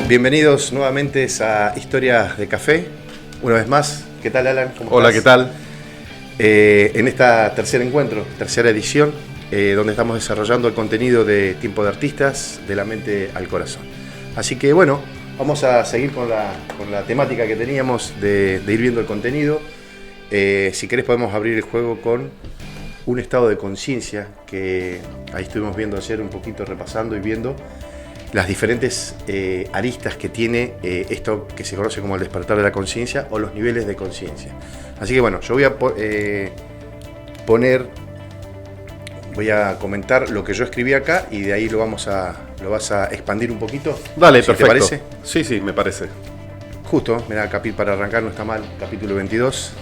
Bienvenidos nuevamente a Historias de Café. Una vez más, ¿qué tal, Alan? ¿Cómo Hola, estás? ¿qué tal? En esta tercera edición, donde estamos desarrollando el contenido de Tiempo de Artistas, de la mente al corazón. Así que bueno, vamos a seguir con la temática que teníamos de ir viendo el contenido. Si querés podemos abrir el juego con un estado de conciencia, que ahí estuvimos viendo ayer un poquito, repasando y viendo las diferentes aristas que tiene esto que se conoce como el despertar de la conciencia o los niveles de conciencia. Así que bueno, yo voy a comentar lo que yo escribí acá y de ahí lo vas a expandir un poquito. Dale, ¿Sí perfecto. ¿Te parece? Sí, me parece. Justo, mirá, para arrancar no está mal, capítulo 22.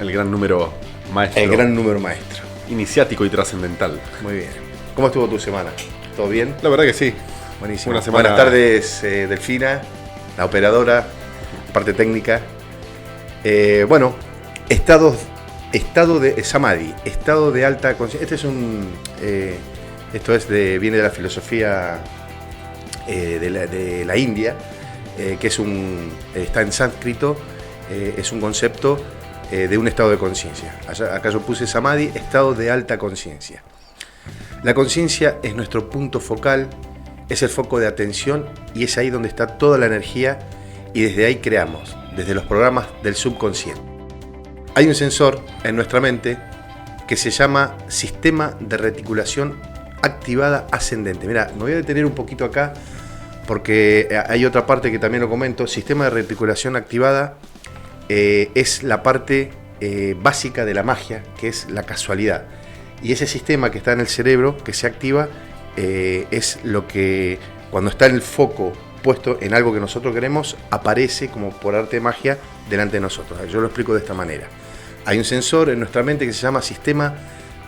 El gran número maestro. El gran número maestro. Iniciático y trascendental. Muy bien. ¿Cómo estuvo tu semana? ¿Todo bien? La verdad que sí. Buenísimo. Una semana... Buenas tardes, Delfina, la operadora, parte técnica. Bueno, estado de Samadhi, estado de alta conciencia. Viene de la filosofía de la India, que está en sánscrito, es un concepto de un estado de conciencia. Acá yo puse Samadhi, estado de alta conciencia. La conciencia es nuestro punto focal, es el foco de atención y es ahí donde está toda la energía y desde ahí creamos, desde los programas del subconsciente. Hay un sensor en nuestra mente que se llama sistema de reticulación activada ascendente. Mira, me voy a detener un poquito acá porque hay otra parte que también lo comento. Sistema de reticulación activada es la parte básica de la magia, que es la casualidad. Y ese sistema que está en el cerebro, que se activa, es lo que cuando está en el foco puesto en algo que nosotros queremos, aparece como por arte de magia delante de nosotros. Yo lo explico de esta manera. Hay un sensor en nuestra mente que se llama sistema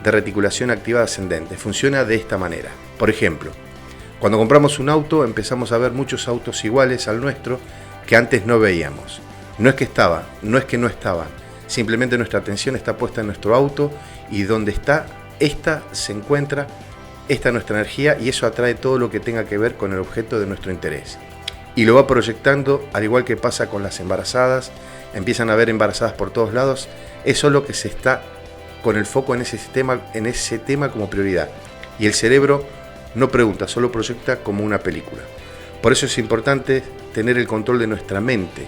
de reticulación activada ascendente. Funciona de esta manera. Por ejemplo, cuando compramos un auto empezamos a ver muchos autos iguales al nuestro que antes no veíamos. No es que estaban, no es que no estaban. Simplemente nuestra atención está puesta en nuestro auto y donde está, esta se encuentra, esta es nuestra energía y eso atrae todo lo que tenga que ver con el objeto de nuestro interés. Y lo va proyectando, al igual que pasa con las embarazadas, empiezan a ver embarazadas por todos lados, es solo que se está con el foco en ese tema como prioridad. Y el cerebro no pregunta, solo proyecta como una película. Por eso es importante tener el control de nuestra mente,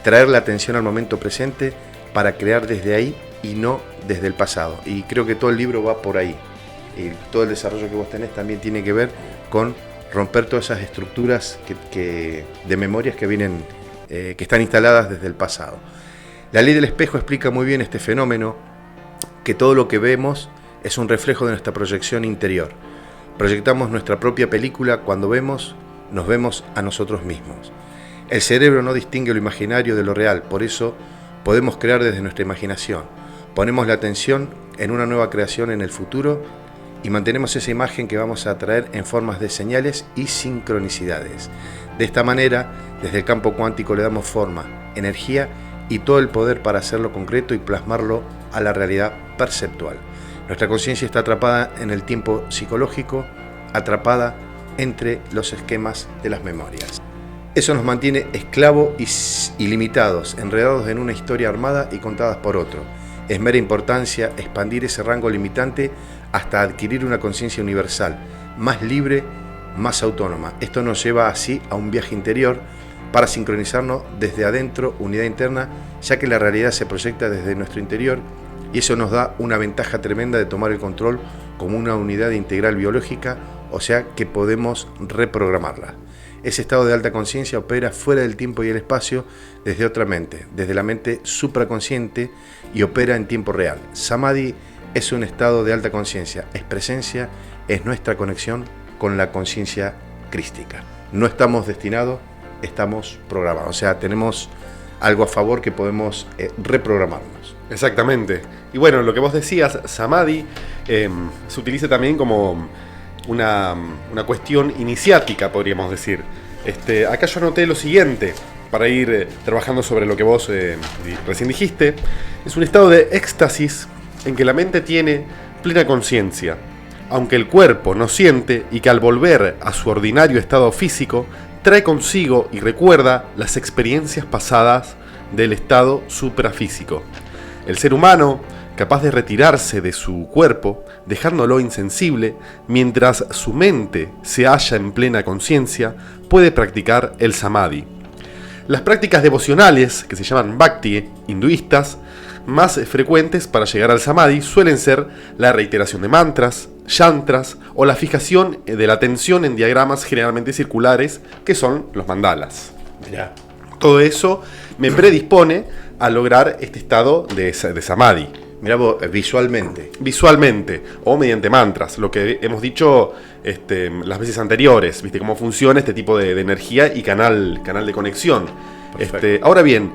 traer la atención al momento presente para crear desde ahí y no desde el pasado. Y creo que todo el libro va por ahí. Y todo el desarrollo que vos tenés también tiene que ver con romper todas esas estructuras de memorias que vienen, que están instaladas desde el pasado. La ley del espejo explica muy bien este fenómeno, que todo lo que vemos es un reflejo de nuestra proyección interior. Proyectamos nuestra propia película cuando nos vemos a nosotros mismos. El cerebro no distingue lo imaginario de lo real, por eso podemos crear desde nuestra imaginación. Ponemos la atención en una nueva creación en el futuro y mantenemos esa imagen que vamos a atraer en formas de señales y sincronicidades. De esta manera, desde el campo cuántico le damos forma, energía y todo el poder para hacerlo concreto y plasmarlo a la realidad perceptual. Nuestra conciencia está atrapada en el tiempo psicológico, atrapada entre los esquemas de las memorias. Eso nos mantiene esclavos y limitados, enredados en una historia armada y contadas por otro. Es mera importancia expandir ese rango limitante hasta adquirir una conciencia universal, más libre, más autónoma. Esto nos lleva así a un viaje interior para sincronizarnos desde adentro, unidad interna, ya que la realidad se proyecta desde nuestro interior y eso nos da una ventaja tremenda de tomar el control como una unidad integral biológica, o sea que podemos reprogramarla. Ese estado de alta conciencia opera fuera del tiempo y el espacio desde otra mente, desde la mente supraconsciente y opera en tiempo real. Samadhi es un estado de alta conciencia, es presencia, es nuestra conexión con la conciencia crística. No estamos destinados, estamos programados. O sea, tenemos algo a favor que podemos reprogramarnos. Exactamente. Y bueno, lo que vos decías, Samadhi, se utiliza también como una cuestión iniciática, podríamos decir. Acá yo anoté lo siguiente, para ir trabajando sobre lo que vos recién dijiste. Es un estado de éxtasis en que la mente tiene plena conciencia, aunque el cuerpo no siente y que al volver a su ordinario estado físico trae consigo y recuerda las experiencias pasadas del estado suprafísico. El ser humano, capaz de retirarse de su cuerpo, dejándolo insensible, mientras su mente se halla en plena conciencia, puede practicar el samadhi. Las prácticas devocionales, que se llaman bhakti, hinduistas, más frecuentes para llegar al samadhi suelen ser la reiteración de mantras, yantras o la fijación de la atención en diagramas generalmente circulares, que son los mandalas. Mirá. Todo eso me predispone a lograr este estado de samadhi. Mirá vos, visualmente. Visualmente o mediante mantras, lo que hemos dicho las veces anteriores, ¿viste? Cómo funciona este tipo de energía y canal de conexión. Ahora bien,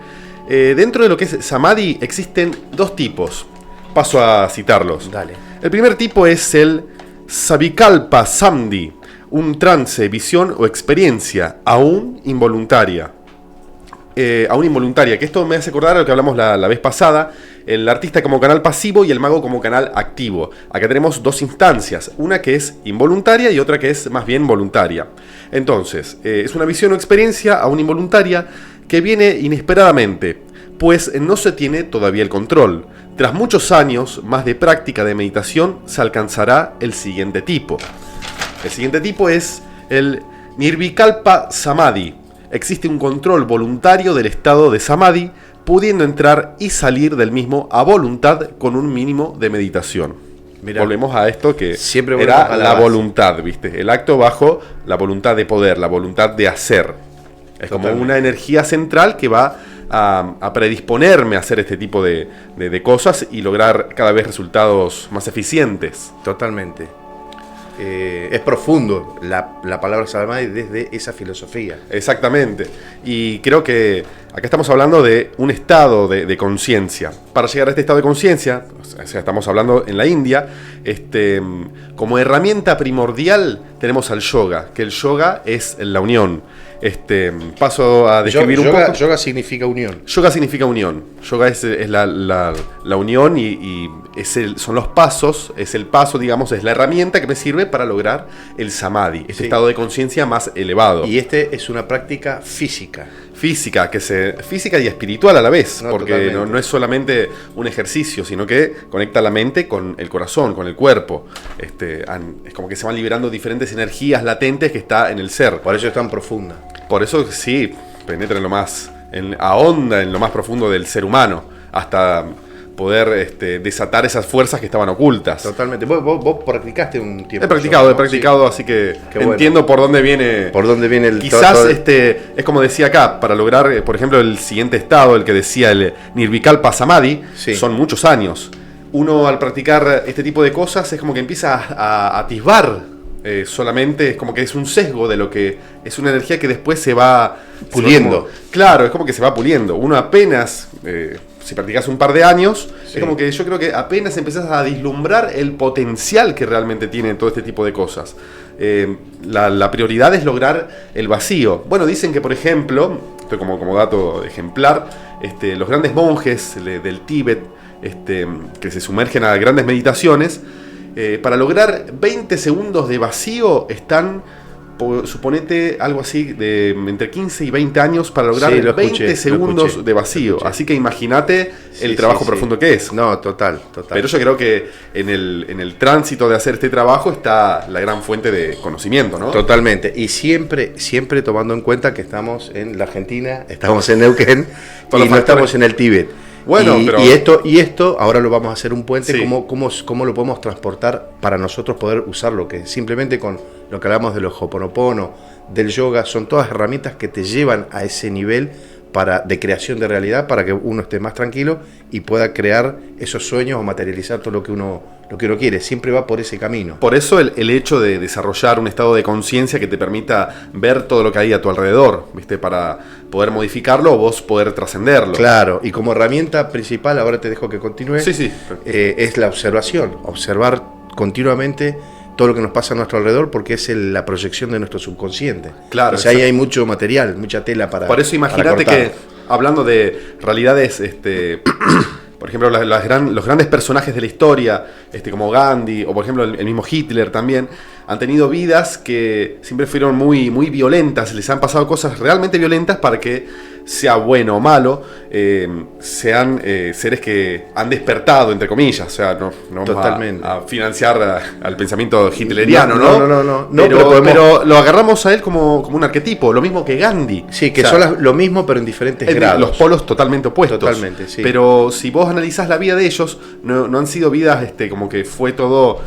dentro de lo que es samadhi existen dos tipos. Paso a citarlos. Dale. El primer tipo es el savikalpa samdhi, un trance, visión o experiencia, aún involuntaria. Que esto me hace acordar a lo que hablamos la vez pasada, el artista como canal pasivo y el mago como canal activo. Acá tenemos dos instancias, una que es involuntaria y otra que es más bien voluntaria. Entonces, es una visión o experiencia aún involuntaria que viene inesperadamente, pues no se tiene todavía el control. Tras muchos años más de práctica de meditación se alcanzará el siguiente tipo. El siguiente tipo es el Nirvikalpa Samadhi. Existe un control voluntario del estado de samadhi, pudiendo entrar y salir del mismo a voluntad con un mínimo de meditación. Mirá, volvemos a esto que siempre era la voluntad, ¿viste? El acto bajo la voluntad de poder, la voluntad de hacer. Es como una energía central que va a predisponerme a hacer este tipo de cosas y lograr cada vez resultados más eficientes. Totalmente. Es profundo la palabra samadhi desde esa filosofía. Exactamente. Y creo que acá estamos hablando de un estado de conciencia. Para llegar a este estado de conciencia, o sea, estamos hablando en la India, como herramienta primordial tenemos al yoga, que el yoga es la unión. Paso a describir un poco. Yoga significa unión. Yoga significa unión. Yoga es la unión y son los pasos, es el paso, digamos, es la herramienta que me sirve para lograr el samadhi, este estado de conciencia más elevado. Y es una práctica física. Física y espiritual a la vez, porque no es solamente un ejercicio, sino que conecta la mente con el corazón, con el cuerpo. Es como que se van liberando diferentes energías latentes que está en el ser. Por eso es tan profunda. Por eso sí, penetra ahonda en lo más profundo del ser humano, hasta poder desatar esas fuerzas que estaban ocultas. Totalmente. Vos practicaste un tiempo. He practicado, sí. Así que entiendo bueno. Por dónde viene el... Quizás es como decía acá, para lograr, por ejemplo, el siguiente estado, el que decía el Nirvikalpa Samadhi, son muchos años. Uno al practicar este tipo de cosas es como que empieza a atisbar. Solamente es como que es un sesgo de lo que es una energía que después se va puliendo. Claro, es como que se va puliendo. Uno apenas, si practicas un par de años, es como que yo creo que apenas empezás a vislumbrar el potencial que realmente tiene todo este tipo de cosas. La prioridad es lograr el vacío. Bueno, dicen que, por ejemplo, esto como dato ejemplar, los grandes monjes del Tíbet, que se sumergen a grandes meditaciones, para lograr 20 segundos de vacío están, suponete, algo así de entre 15 y 20 años para lograr 20 segundos de vacío. Así que imagínate el trabajo profundo que es. No, total. Pero yo creo que en el tránsito de hacer este trabajo está la gran fuente de conocimiento, ¿no? Totalmente. Y siempre tomando en cuenta que estamos en la Argentina, estamos en Neuquén y no estamos en el Tíbet. Bueno, y esto ahora lo vamos a hacer un puente, cómo lo podemos transportar para nosotros poder usarlo, que simplemente con lo que hablamos de los Ho'oponopono, del yoga, son todas herramientas que te llevan a ese nivel de creación de realidad para que uno esté más tranquilo y pueda crear esos sueños o materializar todo lo que uno quiere. Siempre va por ese camino. Por eso el hecho de desarrollar un estado de conciencia que te permita ver todo lo que hay a tu alrededor, ¿viste? Para poder modificarlo o vos poder trascenderlo. Claro, y como herramienta principal, ahora te dejo que continúe, es la observación. Observar continuamente todo lo que nos pasa a nuestro alrededor, porque es la proyección de nuestro subconsciente. Claro. O sea, ahí hay mucho material, mucha tela para... Por eso imagínate que, hablando de realidades por ejemplo, los grandes personajes de la historia, como Gandhi, o por ejemplo el mismo Hitler también, han tenido vidas que siempre fueron muy, muy violentas, les han pasado cosas realmente violentas para que, sea bueno o malo, sean seres que han despertado, entre comillas. O sea, no vamos a financiar al pensamiento hitleriano, ¿no? Pero lo agarramos a él como un arquetipo, lo mismo que Gandhi. Sí, que son lo mismo pero en diferentes grados. Los polos totalmente opuestos. Totalmente, sí. Pero si vos analizás la vida de ellos, no han sido vidas como que fue todo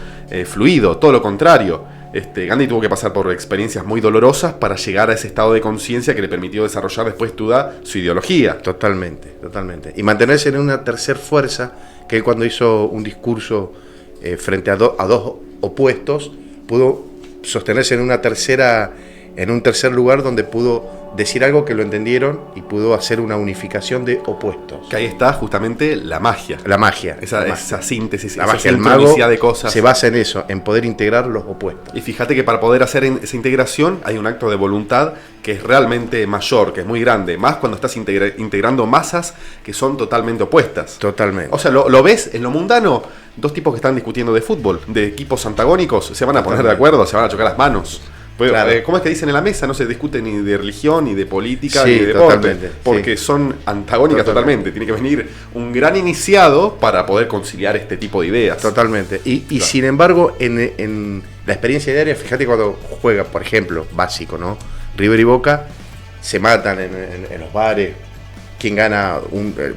fluido, todo lo contrario. Gandhi tuvo que pasar por experiencias muy dolorosas para llegar a ese estado de conciencia que le permitió desarrollar después toda su ideología. Totalmente. Y mantenerse en una tercer fuerza, que él cuando hizo un discurso frente a dos opuestos, pudo sostenerse en un tercer lugar donde pudo decir algo que lo entendieron y pudo hacer una unificación de opuestos. Que ahí está justamente la magia. Esa síntesis, la esa magia, el mago de cosas. Se basa en eso, en poder integrar los opuestos. Y fíjate que para poder hacer esa integración hay un acto de voluntad que es realmente mayor, que es muy grande, más cuando estás integrando masas que son totalmente opuestas. Totalmente. O sea, lo ves en lo mundano, dos tipos que están discutiendo de fútbol, de equipos antagónicos, se van a poner de acuerdo, se van a chocar las manos. Claro. ¿Cómo es que dicen en la mesa? No se discute ni de religión, ni de política, ni de deporte, porque son antagónicas totalmente. Tiene que venir un gran iniciado para poder conciliar este tipo de ideas. Totalmente. Y claro. Sin embargo, en la experiencia diaria, fíjate cuando juega, por ejemplo, básico, ¿no? River y Boca se matan en los bares. ¿Quién gana?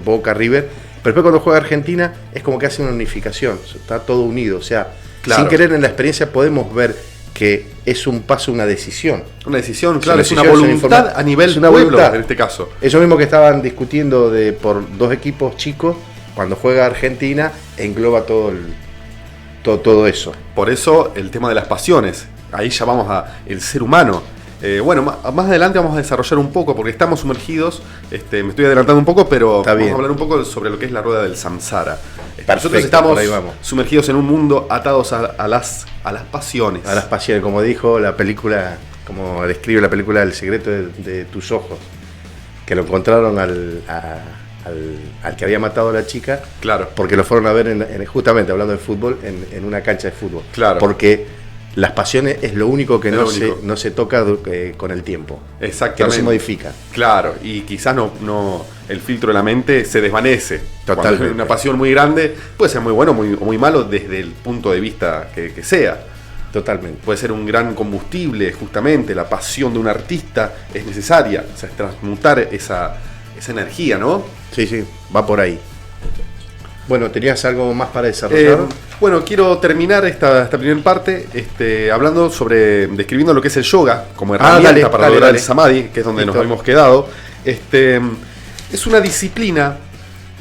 Boca, River. Pero después cuando juega Argentina es como que hace una unificación. Está todo unido. O sea, claro, sin querer en la experiencia podemos ver que es un paso, una decisión. Una decisión, claro, es una voluntad a nivel pueblo, en este caso. Eso mismo que estaban discutiendo por dos equipos chicos, cuando juega Argentina, engloba todo eso. Por eso el tema de las pasiones, ahí ya vamos a el ser humano. Más adelante vamos a desarrollar un poco, porque estamos sumergidos, me estoy adelantando un poco, pero vamos a hablar un poco sobre lo que es la rueda del samsara. Nosotros estamos sumergidos en un mundo atados a las pasiones. A las pasiones, como dijo la película, como describe la película El secreto de tus ojos, que lo encontraron al que había matado a la chica, claro, porque lo fueron a ver, justamente hablando de fútbol, en una cancha de fútbol. Claro. Porque las pasiones es lo único que no se toca con el tiempo. Exactamente. Que no se modifica. Claro, y quizás no el filtro de la mente se desvanece. Totalmente. Cuando una pasión muy grande puede ser muy bueno o muy malo desde el punto de vista que sea. Totalmente. Puede ser un gran combustible, justamente. La pasión de un artista es necesaria. O sea, es transmutar esa energía, ¿no? Sí, va por ahí. Bueno, ¿tenías algo más para desarrollar? Quiero terminar esta primera parte hablando describiendo lo que es el yoga como herramienta para lograr el samadhi, que es donde nos habíamos quedado. Es una disciplina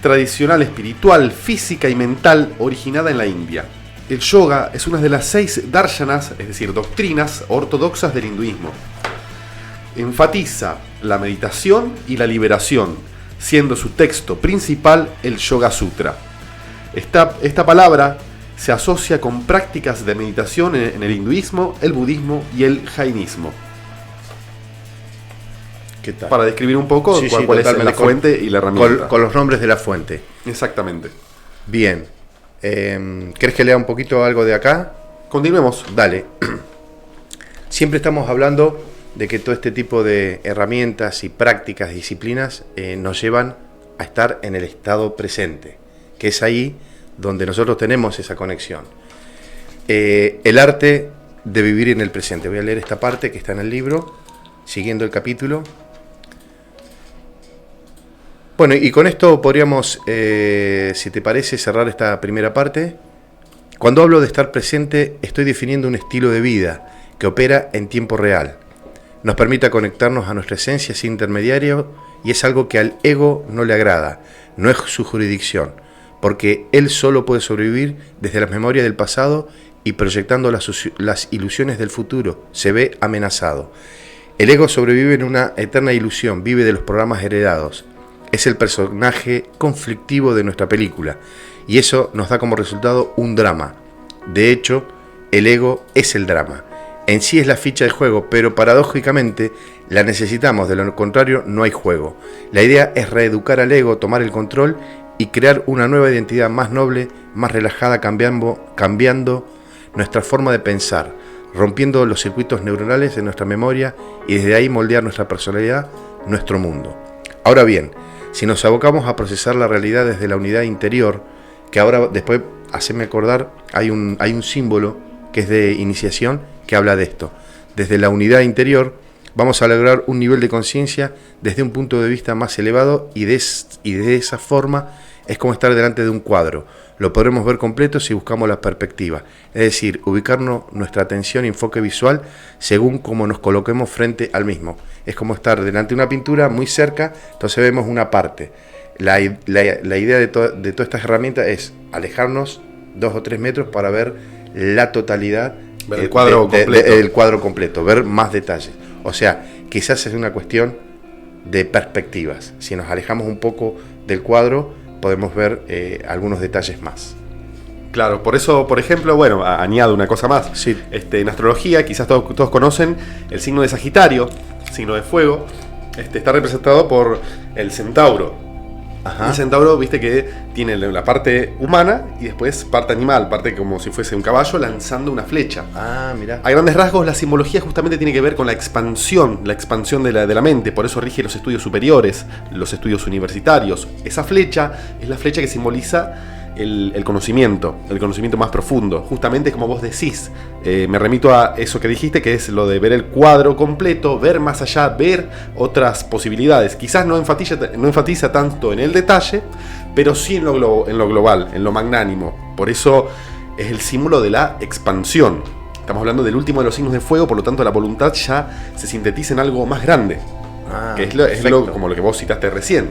tradicional, espiritual, física y mental originada en la India. El yoga es una de las 6 darshanas, es decir, doctrinas ortodoxas del hinduismo. Enfatiza la meditación y la liberación, siendo su texto principal el Yoga Sutra. Esta palabra se asocia con prácticas de meditación en el hinduismo, el budismo y el jainismo. ¿Qué tal? Para describir un poco cuál es la fuente y la herramienta. Con los nombres de la fuente. Exactamente. Bien. ¿Querés que lea un poquito algo de acá? Continuemos. Dale. Siempre estamos hablando de que todo este tipo de herramientas y prácticas, disciplinas, nos llevan a estar en el estado presente, que es ahí donde nosotros tenemos esa conexión. El arte de vivir en el presente. Voy a leer esta parte que está en el libro, siguiendo el capítulo. Bueno, y con esto podríamos, si te parece, cerrar esta primera parte. Cuando hablo de estar presente, estoy definiendo un estilo de vida que opera en tiempo real. Nos permite conectarnos a nuestra esencia sin intermediario, y es algo que al ego no le agrada, no es su jurisdicción, porque él solo puede sobrevivir desde las memorias del pasado y proyectando las ilusiones del futuro, se ve amenazado. El ego sobrevive en una eterna ilusión, vive de los programas heredados. Es el personaje conflictivo de nuestra película, y eso nos da como resultado un drama. De hecho, el ego es el drama. En sí es la ficha de juego, pero paradójicamente la necesitamos, de lo contrario no hay juego. La idea es reeducar al ego, tomar el control y crear una nueva identidad más noble, más relajada, cambiando nuestra forma de pensar, rompiendo los circuitos neuronales de nuestra memoria y desde ahí moldear nuestra personalidad, nuestro mundo. Ahora bien, si nos abocamos a procesar la realidad desde la unidad interior, que ahora después, haceme acordar, hay un símbolo que es de iniciación que habla de esto. Desde la unidad interior vamos a lograr un nivel de conciencia desde un punto de vista más elevado y de esa forma es como estar delante de un cuadro. Lo podremos ver completo si buscamos la perspectiva, es decir, ubicarnos nuestra atención y enfoque visual según cómo nos coloquemos frente al mismo. Es como estar delante de una pintura muy cerca, entonces vemos una parte. La idea de todas estas herramientas es alejarnos 2 o 3 metros para ver la totalidad, ver el cuadro completo. El cuadro completo, ver más detalles. O sea, quizás es una cuestión de perspectivas. Si nos alejamos un poco del cuadro, podemos ver algunos detalles más. Claro, por eso, por ejemplo, bueno, añado una cosa más. Sí. En astrología, quizás todos conocen el signo de Sagitario, signo de fuego, está representado por el centauro. Ajá. El centauro, viste que tiene la parte humana y después parte animal, parte como si fuese un caballo lanzando una flecha. Ah, mirá. A grandes rasgos, la simbología justamente tiene que ver con la expansión de la mente, por eso rige los estudios superiores, los estudios universitarios. Esa flecha es la flecha que simboliza el conocimiento más profundo. Justamente como vos decís, me remito a eso que dijiste, que es lo de ver el cuadro completo, ver más allá, ver otras posibilidades. Quizás no enfatiza tanto en el detalle, pero sí en lo global, en lo magnánimo. Por eso es el símbolo de la expansión. Estamos hablando del último de los signos de fuego, por lo tanto la voluntad ya se sintetiza en algo más grande, que es como lo que vos citaste recién.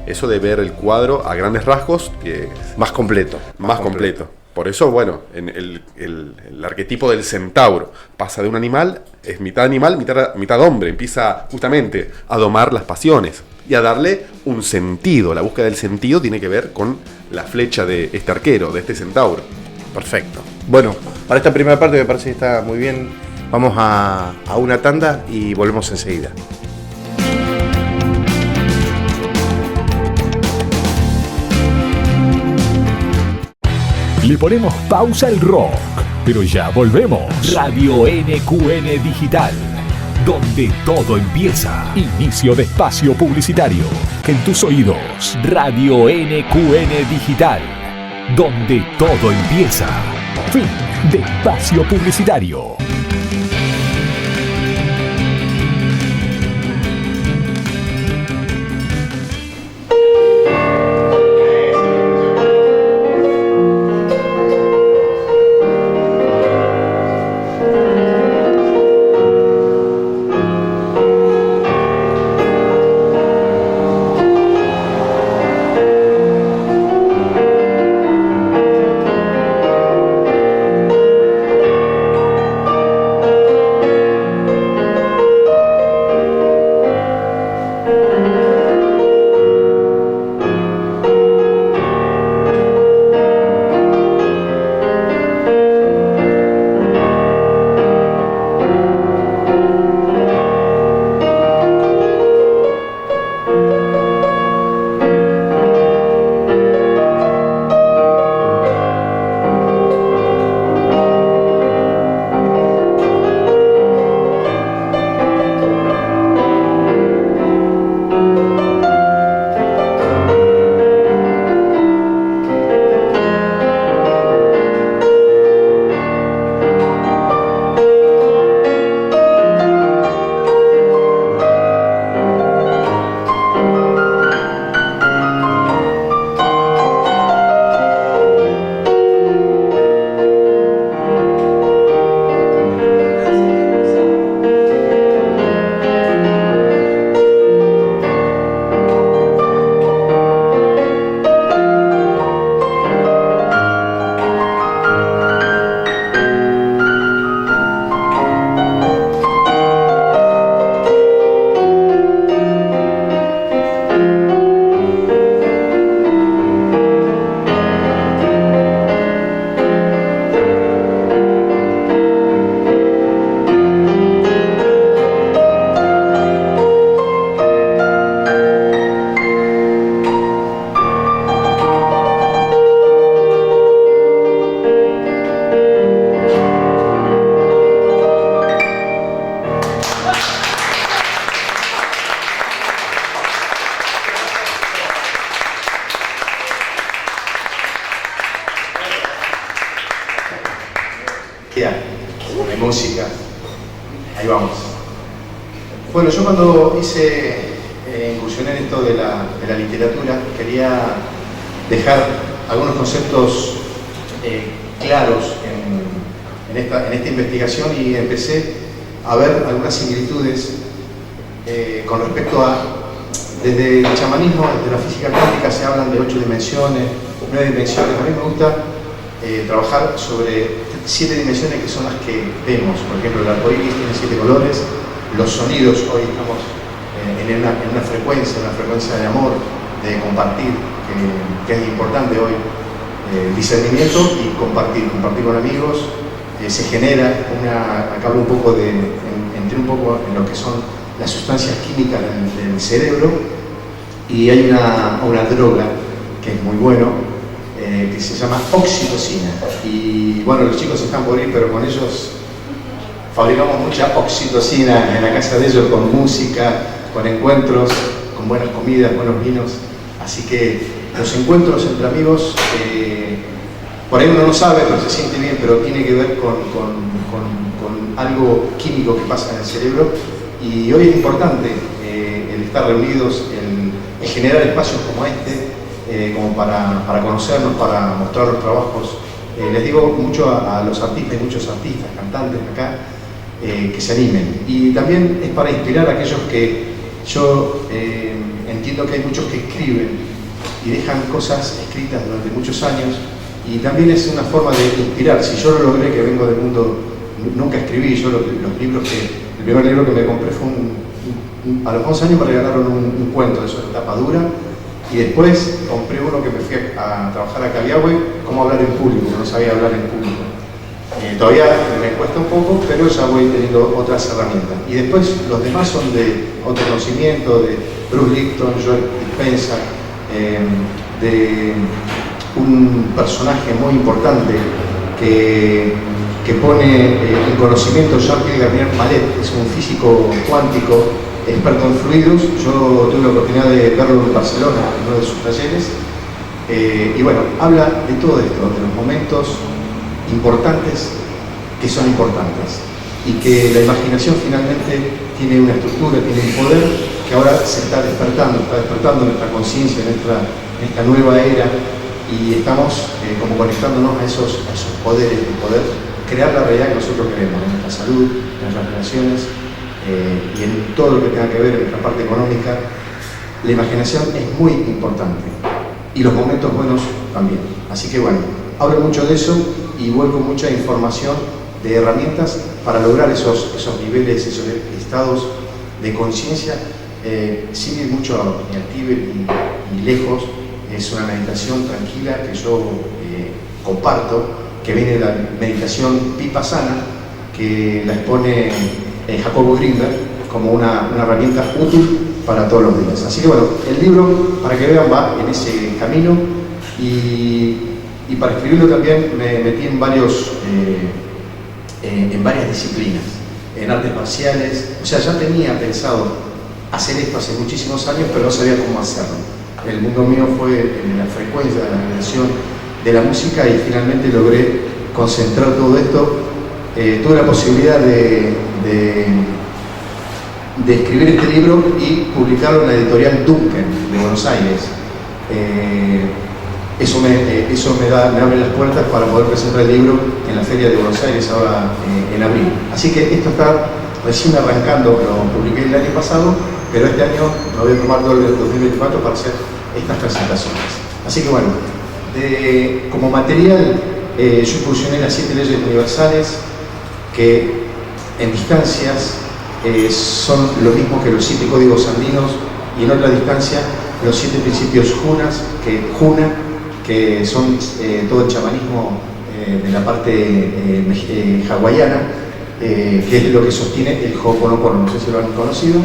Eso de ver el cuadro a grandes rasgos, que más completo. Más completo. Por eso, bueno, en el arquetipo del centauro pasa de un animal, es mitad animal, mitad hombre. Empieza justamente a domar las pasiones y a darle un sentido. La búsqueda del sentido tiene que ver con la flecha de este arquero, de este centauro. Perfecto. Bueno, para esta primera parte me parece que está muy bien. Vamos a una tanda y volvemos enseguida. Le ponemos pausa al rock, pero ya volvemos. Radio NQN Digital, donde todo empieza. Inicio de espacio publicitario. En tus oídos. Radio NQN Digital, donde todo empieza. Fin de espacio publicitario. de música. Ahí vamos. Bueno, yo cuando incursioné en esto de la literatura, quería dejar algunos conceptos claros en esta investigación, y empecé a ver algunas similitudes con respecto a, desde el chamanismo, desde la física cuántica se hablan de 8 dimensiones, 9 dimensiones. A mí me gusta trabajar sobre 7 dimensiones, que son las que vemos. Por ejemplo, el arco iris tiene 7 colores, los sonidos, hoy estamos en una frecuencia de amor, de compartir, que es importante hoy, discernimiento y compartir con amigos. Se genera acá hablo un poco entré un poco en lo que son las sustancias químicas del cerebro, y hay una droga que es muy bueno, que se llama oxitocina. Y bueno, los chicos están por ir, pero con ellos fabricamos mucha oxitocina en la casa de ellos, con música, con encuentros, con buenas comidas, buenos vinos. Así que los encuentros entre amigos, por ahí uno no sabe, pero se siente bien, pero tiene que ver con algo químico que pasa en el cerebro. Y hoy es importante el estar reunidos, el generar espacios como este, como para conocernos, para mostrar los trabajos. Les digo mucho a los artistas, hay muchos artistas, cantantes acá, que se animen. Y también es para inspirar a aquellos que yo entiendo que hay muchos que escriben y dejan cosas escritas durante muchos años, y también es una forma de inspirar. Si yo lo logré, que vengo del mundo, nunca escribí, yo el primer libro que me compré fue a los 11 años me regalaron un cuento de tapa dura, y después compré uno que me fui a trabajar a Cabiahue, cómo hablar en público, no sabía hablar en público. Todavía me cuesta un poco, pero ya voy teniendo otras herramientas. Y después los demás son de autoconocimiento, de Bruce Lipton, Joe Dispenza, de un personaje muy importante que pone en conocimiento Jean-Pierre Gabriel Malet, es un físico cuántico, experto en fluidos. Yo tuve la oportunidad de verlo en Barcelona, en uno de sus talleres, y bueno, habla de todo esto, de los momentos importantes que son importantes, y que la imaginación finalmente tiene una estructura, tiene un poder que ahora se está despertando nuestra conciencia en esta nueva era, y estamos como conectándonos a esos poderes, de poder crear la realidad que nosotros queremos, en nuestra salud, en nuestras relaciones, y en todo lo que tenga que ver en nuestra parte económica. La imaginación es muy importante, y los momentos buenos también. Así que bueno, hablo mucho de eso y vuelco mucha información de herramientas para lograr esos niveles, esos estados de conciencia, sin ir mucho al Tíbet y lejos. Es una meditación tranquila que yo comparto, que viene de la meditación Vipassana, que la expone Jacobo Grinberg como una herramienta útil para todos los días. Así que bueno, el libro, para que vean, va en ese camino, y para escribirlo también me metí en varias disciplinas, en artes marciales. O sea, ya tenía pensado hacer esto hace muchísimos años, pero no sabía cómo hacerlo. El mundo mío fue en la frecuencia de la vibración de la música, y finalmente logré concentrar todo esto. Tuve la posibilidad de escribir este libro y publicarlo en la editorial Duncan de Buenos Aires. Eso me abre las puertas para poder presentar el libro en la Feria de Buenos Aires ahora en abril. Así que esto está recién arrancando, lo publiqué el año pasado, pero este año me voy a tomar todo el 2024 para hacer estas presentaciones. Así que bueno, como material yo incursioné las 7 leyes universales, que en distancias son lo mismo que los 7 códigos andinos, y en otra distancia los 7 principios Juna, que son todo el chamanismo de la parte hawaiana, que es lo que sostiene el Ho'oponopono. No sé si lo han conocido.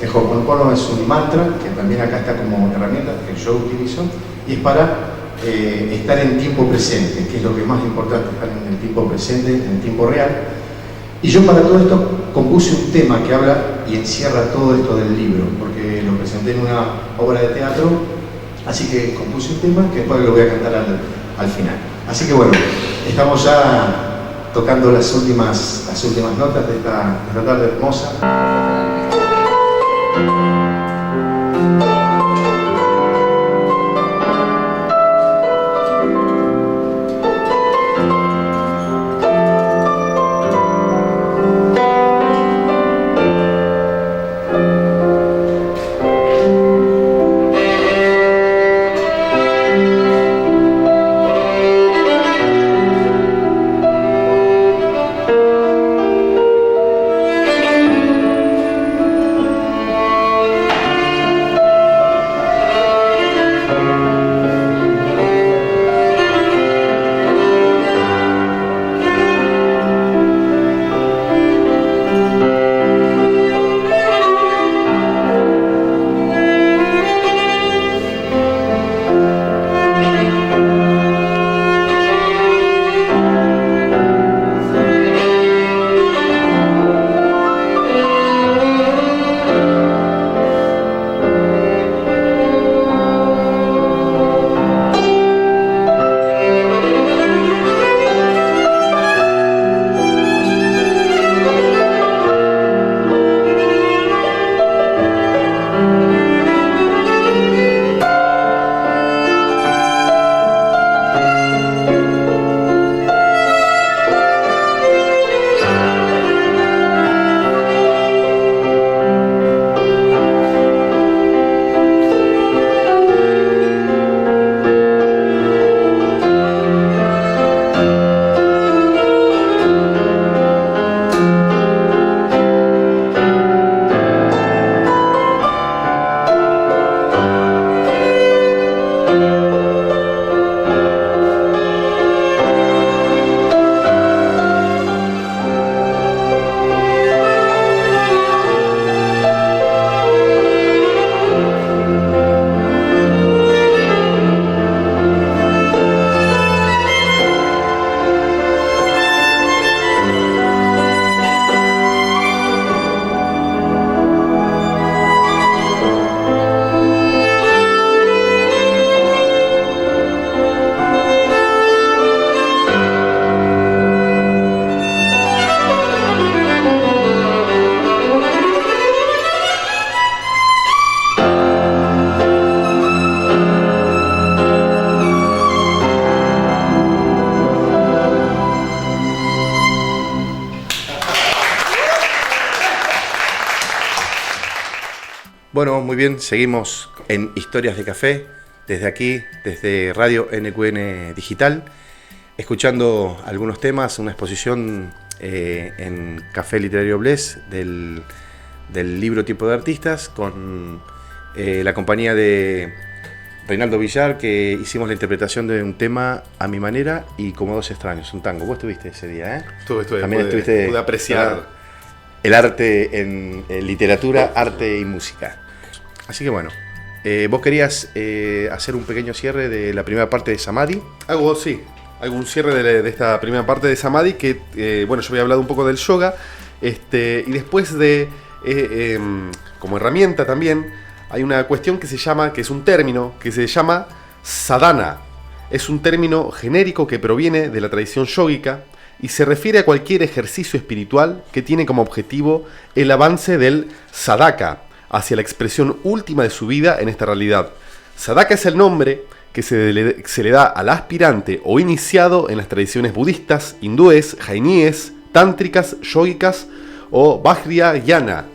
El Ho'oponopono es un mantra que también acá está como herramienta que yo utilizo, y es para estar en tiempo presente, que es lo que es más importante, estar en el tiempo presente, en el tiempo real. Y yo para todo esto compuse un tema que habla y encierra todo esto del libro, porque lo presenté en una obra de teatro, así que compuse un tema que después lo voy a cantar al final. Así que bueno, estamos ya tocando las últimas notas de esta tarde hermosa. Bueno, muy bien, seguimos en Historias de Café, desde aquí, desde Radio NQN Digital, escuchando algunos temas, una exposición en Café Literario Bles del libro Tiempo de Artistas, con la compañía de Reinaldo Villar, que hicimos la interpretación de un tema a mi manera y como dos extraños, un tango. Vos estuviste ese día, ¿eh? Estuve, también pude apreciar el arte en literatura, arte y música. Así que bueno, vos querías hacer un pequeño cierre de la primera parte de Samadhi. Hago un cierre de esta primera parte de Samadhi, que bueno, yo había hablado un poco del yoga, y después como herramienta también, hay una cuestión que es un término que se llama sadhana. Es un término genérico que proviene de la tradición yógica y se refiere a cualquier ejercicio espiritual que tiene como objetivo el avance del sadhaka hacia la expresión última de su vida en esta realidad. Sadhaka es el nombre que se le da al aspirante o iniciado en las tradiciones budistas, hindúes, jainíes, tántricas, yógicas o vajrayana.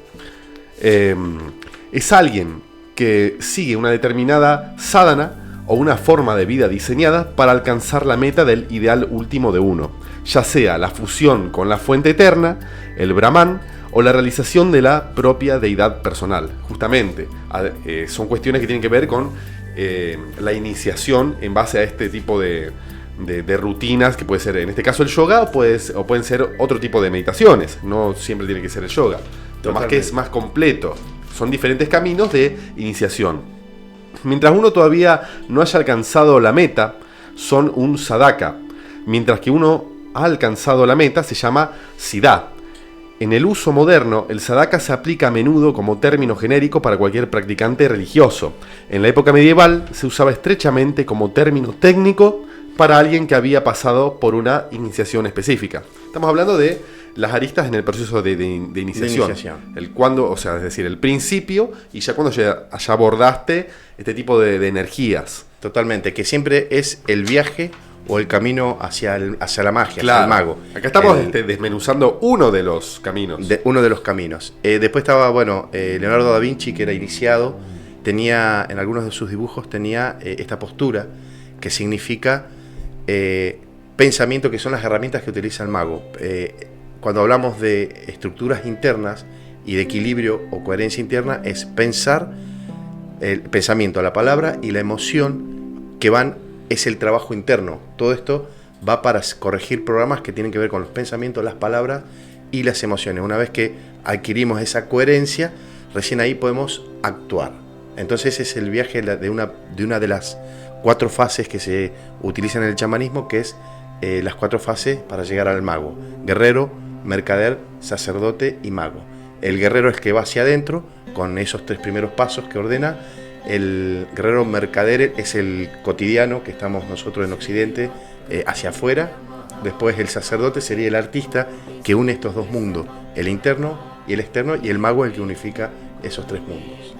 Es alguien que sigue una determinada sadhana o una forma de vida diseñada para alcanzar la meta del ideal último de uno, ya sea la fusión con la fuente eterna, el Brahman, o la realización de la propia deidad personal. Justamente, son cuestiones que tienen que ver con la iniciación en base a este tipo de rutinas, que puede ser en este caso el yoga, o pueden ser otro tipo de meditaciones. No siempre tiene que ser el yoga. Lo más que es más completo. Son diferentes caminos de iniciación. Mientras uno todavía no haya alcanzado la meta, son un sadhaka. Mientras que uno ha alcanzado la meta, se llama siddha. En el uso moderno, el sadhaka se aplica a menudo como término genérico para cualquier practicante religioso. En la época medieval se usaba estrechamente como término técnico para alguien que había pasado por una iniciación específica. Estamos hablando de las aristas en el proceso de iniciación. El cuándo, o sea, es decir, el principio y ya cuando ya abordaste este tipo de energías. Totalmente, que siempre es el viaje o el camino hacia la magia, claro, hacia el mago. Acá estamos desmenuzando uno de los caminos. Uno de los caminos. Después estaba, Leonardo da Vinci, que era iniciado, tenía, en algunos de sus dibujos, tenía esta postura, que significa pensamiento, que son las herramientas que utiliza el mago. Cuando hablamos de estructuras internas y de equilibrio o coherencia interna, es pensar, el pensamiento, la palabra y la emoción que es el trabajo interno. Todo esto va para corregir programas que tienen que ver con los pensamientos, las palabras y las emociones. Una vez que adquirimos esa coherencia, recién ahí podemos actuar. Entonces ese es el viaje de una de las 4 fases que se utilizan en el chamanismo, que es las 4 fases para llegar al mago: guerrero, mercader, sacerdote y mago. El guerrero es el que va hacia adentro con esos 3 primeros pasos que ordena. El guerrero mercader es el cotidiano que estamos nosotros en Occidente, hacia afuera. Después el sacerdote sería el artista que une estos 2 mundos, el interno y el externo, y el mago es el que unifica esos 3 mundos.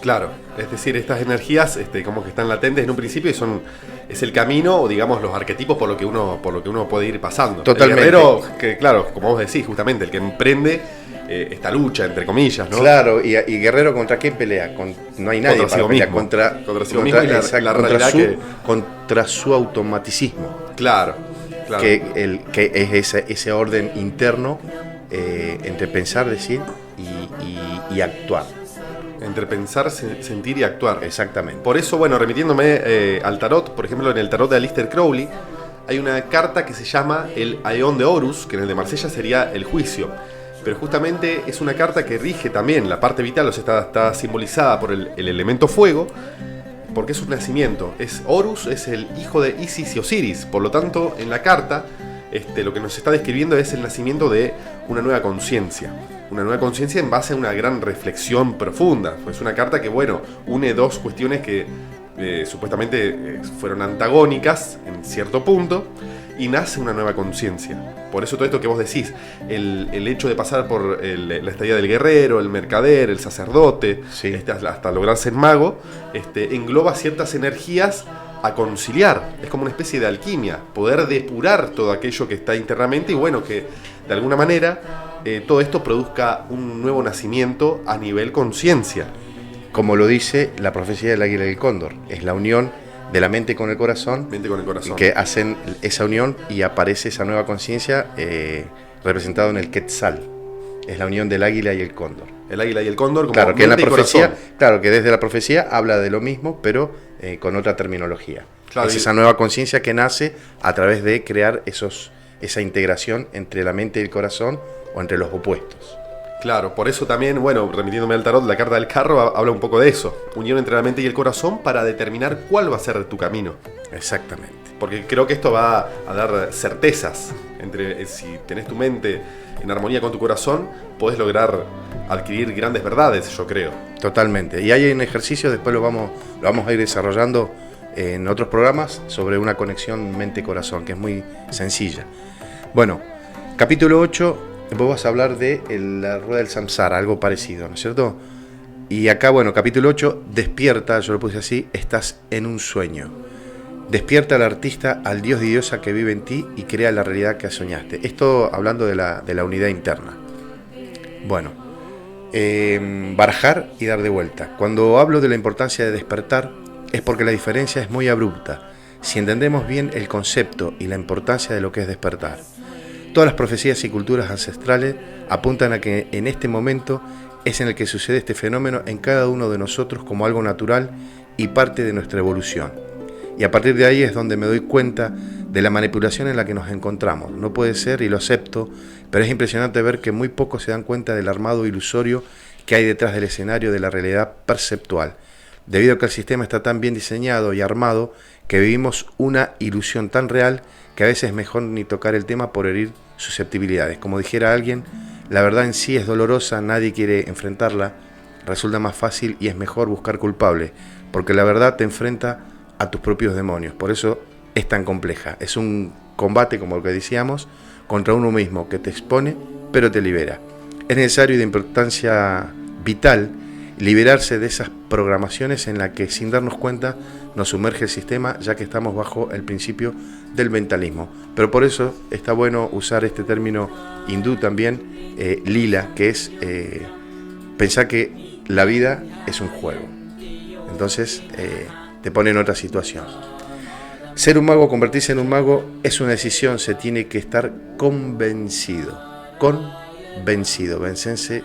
Claro, es decir, estas energías como que están latentes en un principio y es el camino, o digamos los arquetipos por lo que uno puede ir pasando. Totalmente. El guerrero, que claro, como vos decís, justamente el que emprende esta lucha, entre comillas, ¿no? Claro, y guerrero, ¿contra quién pelea? No hay nadie para pelear. Contra sí mismo y la realidad contra su automaticismo. Claro. Que es ese orden interno entre pensar, decir y actuar. Entre pensar, sentir y actuar. Exactamente. Por eso, remitiéndome al tarot, por ejemplo, en el tarot de Aleister Crowley, hay una carta que se llama el Aeón de Horus, que en el de Marsella sería el juicio. Pero justamente es una carta que rige también la parte vital, o sea, está simbolizada por el elemento fuego, porque es un nacimiento. Horus es el hijo de Isis y Osiris, por lo tanto, en la carta lo que nos está describiendo es el nacimiento de una nueva conciencia. Una nueva conciencia en base a una gran reflexión profunda. Es una carta que, une 2 cuestiones que supuestamente fueron antagónicas en cierto punto, y nace una nueva conciencia. Por eso todo esto que vos decís, el hecho de pasar por la estadía del guerrero, el mercader, el sacerdote, sí, hasta lograr ser mago, engloba ciertas energías a conciliar. Es como una especie de alquimia, poder depurar todo aquello que está internamente y que de alguna manera todo esto produzca un nuevo nacimiento a nivel conciencia. Como lo dice la profecía del águila y el cóndor, es la unión de la mente con el corazón, que hacen esa unión y aparece esa nueva conciencia representada en el Quetzal. Es la unión del águila y el cóndor. El águila y el cóndor como claro, que en la profecía, corazón. Claro, que desde la profecía habla de lo mismo, pero con otra terminología. Claro, es esa nueva conciencia que nace a través de crear esa integración entre la mente y el corazón, o entre los opuestos. Claro, por eso también, remitiéndome al tarot, la carta del carro habla un poco de eso. Unión entre la mente y el corazón para determinar cuál va a ser tu camino. Exactamente. Porque creo que esto va a dar certezas. Si tenés tu mente en armonía con tu corazón, podés lograr adquirir grandes verdades, yo creo. Totalmente. Y hay un ejercicio, después lo vamos a ir desarrollando en otros programas, sobre una conexión mente-corazón, que es muy sencilla. Capítulo 8... Vos vas a hablar de la rueda del samsara, algo parecido, ¿no es cierto? Y acá, capítulo 8, despierta, yo lo puse así, estás en un sueño. Despierta al artista, al dios y diosa que vive en ti y crea la realidad que soñaste. Esto hablando de la unidad interna. Barajar y dar de vuelta. Cuando hablo de la importancia de despertar, es porque la diferencia es muy abrupta, si entendemos bien el concepto y la importancia de lo que es despertar. Todas las profecías y culturas ancestrales apuntan a que en este momento es en el que sucede este fenómeno en cada uno de nosotros como algo natural y parte de nuestra evolución. Y a partir de ahí es donde me doy cuenta de la manipulación en la que nos encontramos. No puede ser, y lo acepto, pero es impresionante ver que muy pocos se dan cuenta del armado ilusorio que hay detrás del escenario de la realidad perceptual, debido a que el sistema está tan bien diseñado y armado que vivimos una ilusión tan real que a veces es mejor ni tocar el tema por herir susceptibilidades. Como dijera alguien, la verdad en sí es dolorosa, nadie quiere enfrentarla, resulta más fácil y es mejor buscar culpable, porque la verdad te enfrenta a tus propios demonios. Por eso es tan compleja. Es un combate, como lo que decíamos, contra uno mismo que te expone, pero te libera. Es necesario y de importancia vital liberarse de esas programaciones en las que sin darnos cuenta nos sumerge el sistema, ya que estamos bajo el principio del mentalismo. Pero por eso está bueno usar este término hindú también, lila, que es pensar que la vida es un juego. Entonces te pone en otra situación. Ser un mago, convertirse en un mago es una decisión, se tiene que estar convencido, vencerse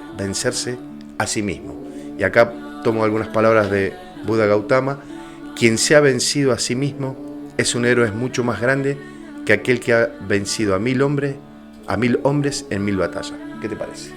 a sí mismo. Y acá tomo algunas palabras de Buda Gautama: quien se ha vencido a sí mismo es un héroe mucho más grande que aquel que ha vencido a 1000 hombres en 1000 batallas. ¿Qué te parece?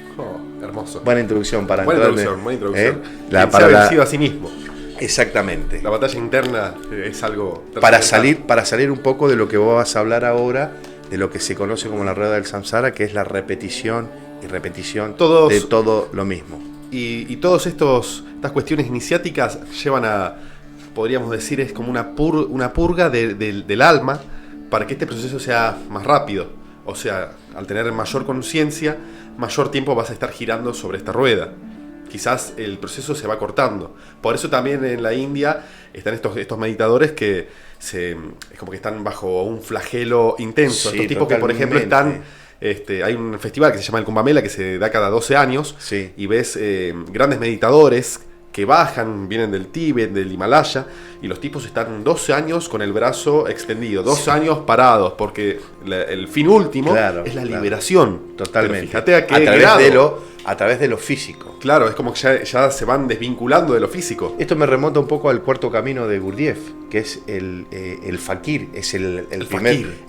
Hermoso. Buena introducción para buena entrar introducción, buena introducción. La se ha vencido a sí mismo. Exactamente. La batalla interna es algo para salir un poco de lo que vos vas a hablar ahora, de lo que se conoce como la rueda del samsara, que es la repetición y repetición de todo lo mismo. Y todas estas cuestiones iniciáticas llevan a, podríamos decir, es como una purga del alma para que este proceso sea más rápido. O sea, al tener mayor conciencia, mayor tiempo vas a estar girando sobre esta rueda. Quizás el proceso se va cortando. Por eso también en la India están estos meditadores que es como que están bajo un flagelo intenso. Sí, estos tipos que, por ejemplo, están... hay un festival que se llama el Kumbh Mela, que se da cada 12 años, sí. Y ves grandes meditadores que bajan, vienen del Tíbet, del Himalaya, y los tipos están 12 años con el brazo extendido, 12 años parados, porque el fin último es la liberación. Totalmente. Pero fíjate a qué a través de lo físico. Claro, es como que ya se van desvinculando de lo físico. Esto me remonta un poco al cuarto camino de Gurdjieff, que es el fakir, es el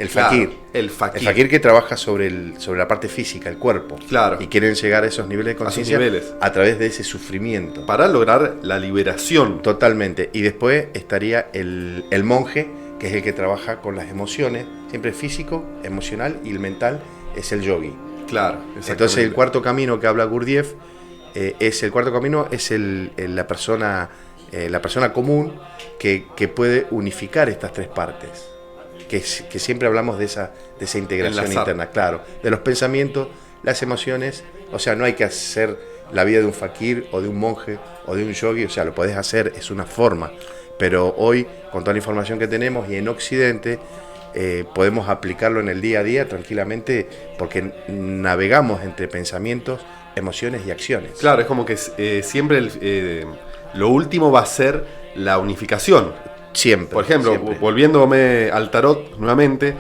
fakir que trabaja sobre la parte física, el cuerpo. Claro. Y quieren llegar a esos niveles de conciencia a través de ese sufrimiento. Para lograr la liberación. Totalmente. Y después estaría el monje, que es el que trabaja con las emociones, siempre físico, emocional, y el mental es el yogi. Claro, entonces el cuarto camino que habla Gurdjieff es la persona común que puede unificar estas tres partes, que siempre hablamos de esa integración interna, claro, de los pensamientos, las emociones. O sea, no hay que hacer la vida de un fakir o de un monje o de un yogi, o sea, lo podés hacer, es una forma, pero hoy con toda la información que tenemos y en Occidente podemos aplicarlo en el día a día tranquilamente, porque navegamos entre pensamientos, emociones y acciones. Claro, es como que siempre lo último va a ser la unificación. Siempre. Por ejemplo, volviéndome al tarot nuevamente,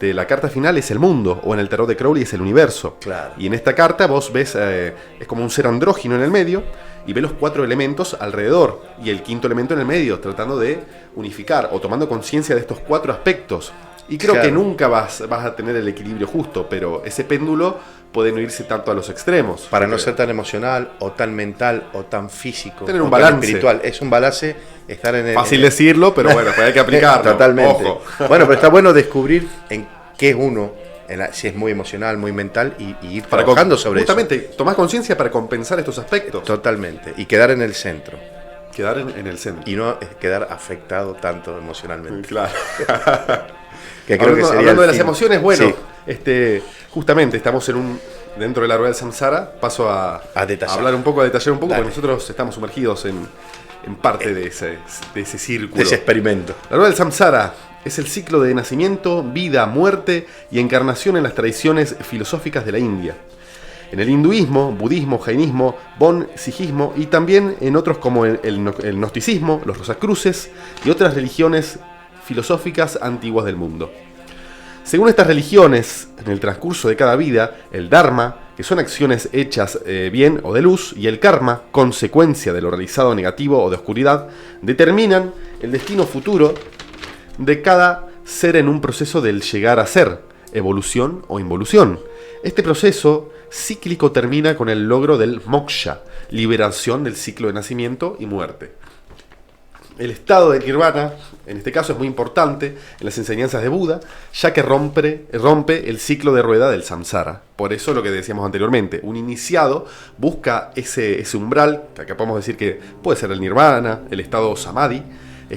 la carta final es el mundo, o en el tarot de Crowley es el universo. Claro. Y en esta carta vos ves, es como un ser andrógino en el medio, y ves los 4 elementos alrededor, y el 5.º elemento en el medio, tratando de unificar, o tomando conciencia de estos 4 aspectos. Y creo que nunca vas a tener el equilibrio justo, pero ese péndulo puede no irse tanto a los extremos. Para no ser tan emocional, o tan mental, o tan físico. Tener un balance espiritual. Es un balance, estar en el... Fácil decirlo, pero bueno, pues hay que aplicarlo. Totalmente. Ojo. Bueno, pero está bueno descubrir en qué es uno, si es muy emocional, muy mental, y ir trabajando sobre justamente, eso. Justamente, tomás conciencia para compensar estos aspectos. Totalmente. Y quedar en el centro. Quedar en el centro. Y no quedar afectado tanto emocionalmente. Claro. Que creo que sería hablando de las emociones, bueno, sí. Justamente estamos dentro de la rueda del samsara. Paso a hablar un poco, a detallar un poco, porque nosotros estamos sumergidos en parte de ese círculo. De ese experimento. La rueda del samsara es el ciclo de nacimiento, vida, muerte y encarnación en las tradiciones filosóficas de la India. En el hinduismo, budismo, jainismo, bon, sijismo y también en otros como el gnosticismo, los rosacruces y otras religiones filosóficas antiguas del mundo. Según estas religiones, en el transcurso de cada vida, el dharma, que son acciones hechas bien o de luz, y el karma, consecuencia de lo realizado negativo o de oscuridad, determinan el destino futuro de cada ser en un proceso del llegar a ser, evolución o involución. Este proceso cíclico termina con el logro del moksha, liberación del ciclo de nacimiento y muerte. El estado de nirvana, en este caso, es muy importante en las enseñanzas de Buda, ya que rompe el ciclo de rueda del samsara. Por eso lo que decíamos anteriormente, un iniciado busca ese umbral, que acá podemos decir que puede ser el nirvana, el estado samadhi,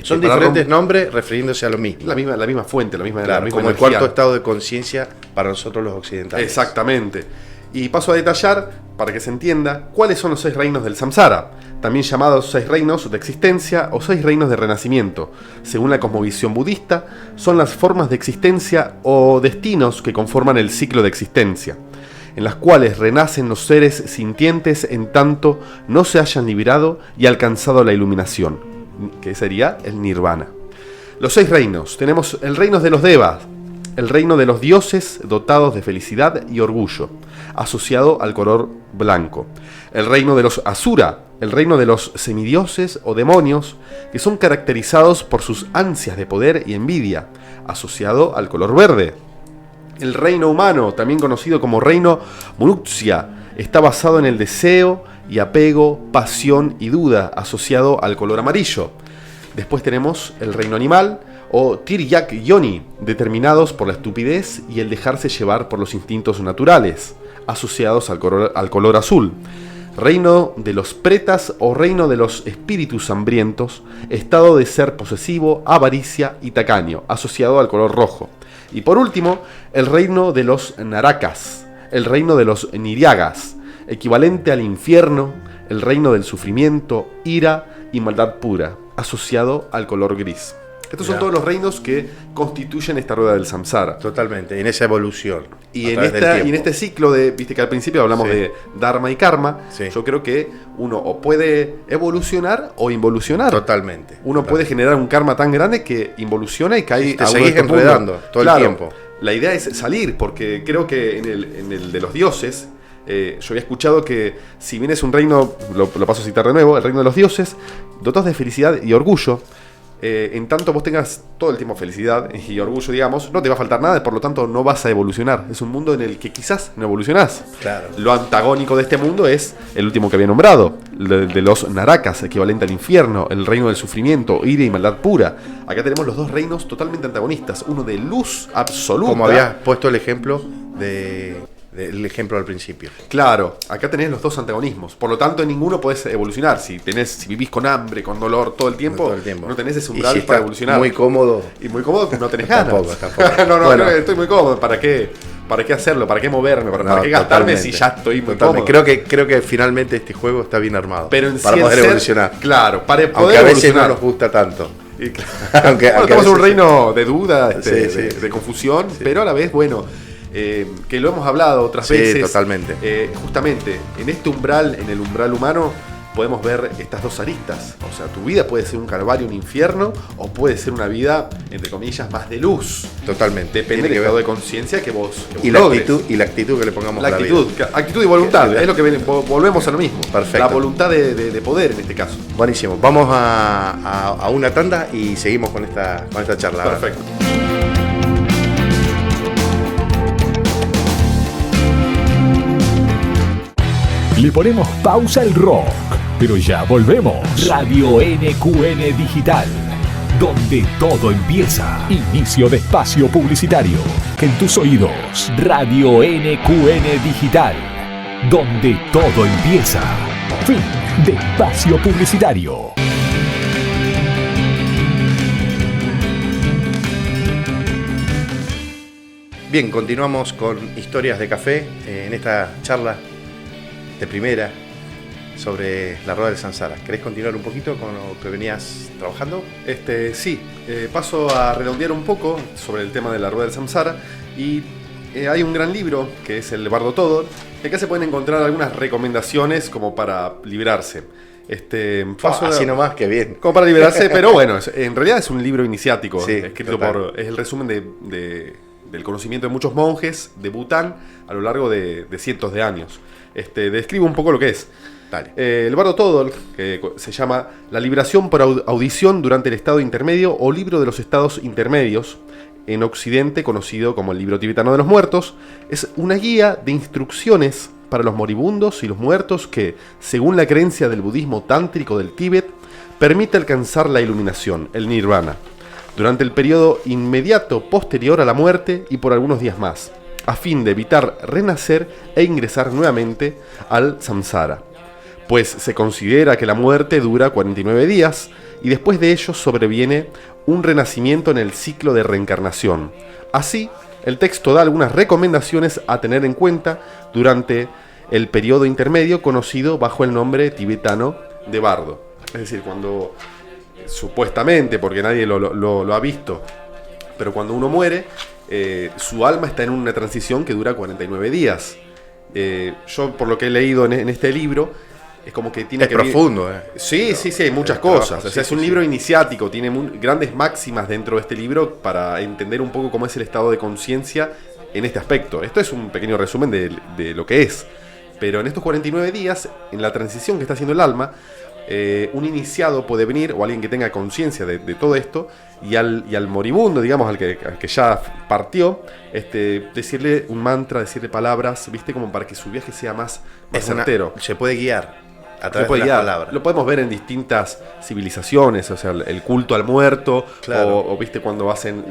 Son diferentes nombres refiriéndose a lo mismo. La misma fuente, la misma como energía. el cuarto estado de conciencia para nosotros los occidentales. Exactamente. Y paso a detallar, para que se entienda, cuáles son los 6 reinos del samsara, también llamados 6 reinos de existencia o 6 reinos de renacimiento. Según la cosmovisión budista, son las formas de existencia o destinos que conforman el ciclo de existencia, en las cuales renacen los seres sintientes en tanto no se hayan liberado y alcanzado la iluminación, que sería el nirvana. Los 6 reinos. Tenemos el reino de los devas, el reino de los dioses dotados de felicidad y orgullo, asociado al color blanco. El reino de los asura, el reino de los semidioses o demonios, que son caracterizados por sus ansias de poder y envidia, asociado al color verde. El reino humano, también conocido como reino Muruxia, está basado en el deseo y apego, pasión y duda, asociado al color amarillo. Después tenemos el reino animal, o Tiryak Yoni, determinados por la estupidez y el dejarse llevar por los instintos naturales, asociados al color azul. Reino de los pretas o reino de los espíritus hambrientos, estado de ser posesivo, avaricia y tacaño, asociado al color rojo. Y por último, el reino de los narakas, el reino de los niryagas, equivalente al infierno, el reino del sufrimiento, ira y maldad pura, asociado al color gris. Estos son todos los reinos que constituyen esta rueda del samsara. Totalmente, en esa evolución. Y en este ciclo de, viste que al principio hablamos de dharma y karma, yo creo que uno o puede evolucionar o involucionar. Totalmente. Uno puede generar un karma tan grande que involuciona y cae te seguís enredando todo el tiempo. La idea es salir, porque creo que en el de los dioses, yo había escuchado que si bien es un reino, lo paso a citar de nuevo, el reino de los dioses, dotados de felicidad y orgullo, en tanto vos tengas todo el tiempo felicidad y orgullo, digamos, no te va a faltar nada, por lo tanto no vas a evolucionar. Es un mundo en el que quizás no evolucionás. Claro. Lo antagónico de este mundo es el último que había nombrado, el de los narakas, equivalente al infierno, el reino del sufrimiento, ira y maldad pura. Acá tenemos los dos reinos totalmente antagonistas, uno de luz absoluta. Como habías puesto el ejemplo del ejemplo al principio. Claro, acá tenés los dos antagonismos. Por lo tanto, en ninguno podés evolucionar. Si vivís con hambre, con dolor todo el tiempo, no tenés ese umbral para evolucionar. Muy cómodo. Y muy cómodo, no tenés ganas. Tampoco. No, bueno, estoy muy cómodo. ¿Para qué hacerlo? ¿Para qué moverme? ¿Para qué gastarme si ya estoy muy cómodo? Creo que finalmente este juego está bien armado. Pero para poder evolucionar. Claro, para poder aunque a veces no nos gusta tanto. aunque estamos en un reino de duda, de confusión, pero a la vez, bueno, que lo hemos hablado otras veces. Sí, totalmente. Justamente en este umbral, en el umbral humano, podemos ver estas dos aristas. O sea, tu vida puede ser un calvario, un infierno, o puede ser una vida, entre comillas, más de luz. Totalmente. Depende del grado de conciencia que vos logres. Y la actitud que le pongamos a la vida. Actitud y voluntad, es lo que volvemos a lo mismo. Perfecto. La voluntad de poder en este caso. Buenísimo. Vamos a una tanda y seguimos con esta charla. Perfecto. Le ponemos pausa al rock, pero ya volvemos. Radio NQN Digital, donde todo empieza. Inicio de espacio publicitario. En tus oídos. Radio NQN Digital, donde todo empieza. Fin de espacio publicitario. Bien, continuamos con Historias de Café en esta charla de primera sobre la rueda del samsara. ¿Querés continuar un poquito con lo que venías trabajando? Sí, paso a redondear un poco sobre el tema de la rueda del samsara y hay un gran libro que es el Bardo Todor, que acá se pueden encontrar algunas recomendaciones como para librarse. Así nomás, que bien. Como para liberarse, pero bueno, en realidad es un libro iniciático, escrito es el resumen del conocimiento de muchos monjes de Bután a lo largo de cientos de años. Describe un poco lo que es. Dale. El Bardo Todor, que se llama La liberación por audición durante el estado intermedio o libro de los estados intermedios, en Occidente conocido como el libro tibetano de los muertos, es una guía de instrucciones para los moribundos y los muertos que, según la creencia del budismo tántrico del Tíbet, permite alcanzar la iluminación, el nirvana, durante el periodo inmediato posterior a la muerte y por algunos días más, a fin de evitar renacer e ingresar nuevamente al samsara, pues se considera que la muerte dura 49 días y después de ello sobreviene un renacimiento en el ciclo de reencarnación. Así, el texto da algunas recomendaciones a tener en cuenta durante el periodo intermedio conocido bajo el nombre tibetano de bardo. Es decir, cuando supuestamente, porque nadie lo ha visto, pero cuando uno muere, su alma está en una transición que dura 49 días. Yo, por lo que he leído en este libro, es como que tiene que... Es profundo, Sí, hay muchas cosas. O sea, es un libro iniciático, tiene grandes máximas dentro de este libro para entender un poco cómo es el estado de conciencia en este aspecto. Esto es un pequeño resumen de lo que es. Pero en estos 49 días, en la transición que está haciendo el alma, un iniciado puede venir, o alguien que tenga conciencia de todo esto, y al moribundo, digamos, al que ya partió, decirle un mantra, decirle palabras, ¿viste? Como para que su viaje sea más certero. Se puede guiar a través de las palabras. Lo podemos ver en distintas civilizaciones, o sea, el culto al muerto, claro. o viste cuando hacen